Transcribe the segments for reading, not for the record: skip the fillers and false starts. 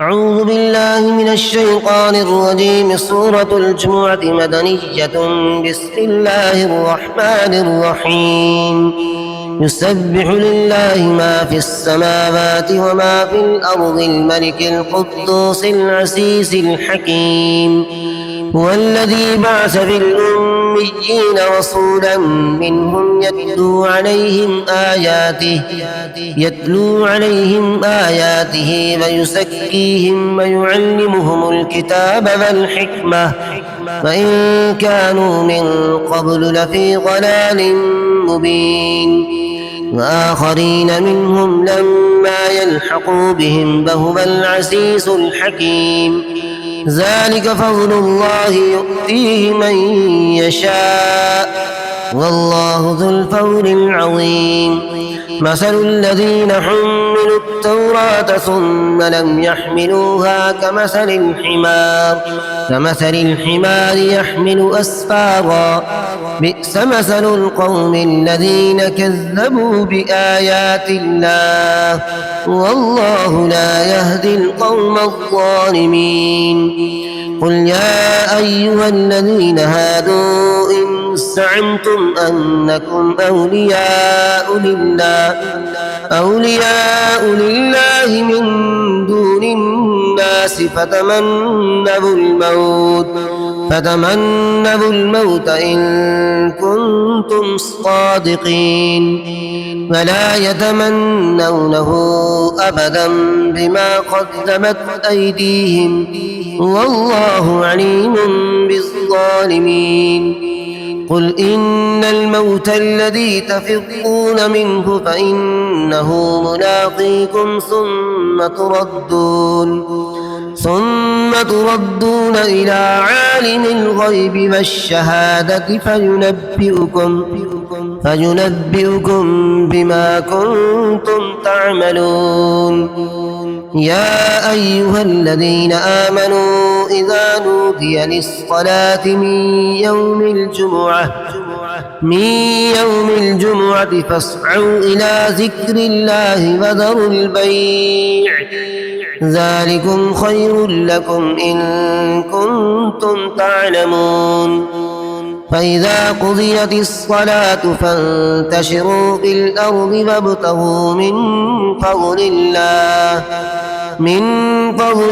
أعوذ بالله من الشيطان الرجيم. سورة الجمعة مدنية. بسم الله الرحمن الرحيم. يسبح لله ما في السماوات وما في الأرض الملك القدوس العزيز الحكيم. هو الذي بعث في الأميين رسولا منهم يتلو عليهم آياته ويزكيهم ويعلمهم الكتاب والحكمة وإن كانوا من قبل لفي ضلال مبين. وآخرين منهم لما يلحقوا بهم وهو العزيز الحكيم. ذلك فضل الله يؤتيه من يشاء والله ذو الفضل العظيم. مثل الذين حملوا التوراة ثم لم يحملوها كمثل الحمار يحمل أسفارا. بئس مثل القوم الذين كذبوا بآيات الله والله لا يهدي القوم الظالمين. قل يا أيها الذين هادوا إن زعمتم أنكم أولياء لله من دون الناس فتمنوا الموت إن كنتم صادقين ولا يتمنونه أبدا بما قدمت أيديهم والله عليم بالظالمين. قل إن الموت الذي تفرون منه فإنه ملاقيكم ثم تردون إلى عالم الغيب والشهادة فينبئكم بما كنتم تعملون. يا أيها الذين آمنوا إذا نودي للصلاة من يوم الجمعة فاسعوا إلى ذكر الله وذروا البيع ذلكم خير لكم إن كنتم تعلمون. فإذا قضيت الصلاة فانتشروا في الأرض وابتغوا من فضل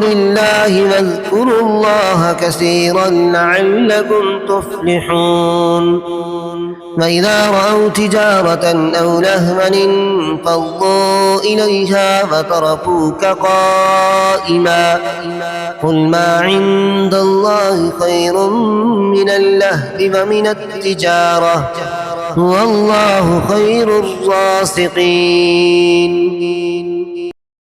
الله واذكروا الله كثيرا لعلكم تفلحون. وإذا رأوا تجارة أو لهوا انفضوا إليها وتركوك قائما. قل ما عند الله خير من اللهو ومن التجارة والله خير الرازقين.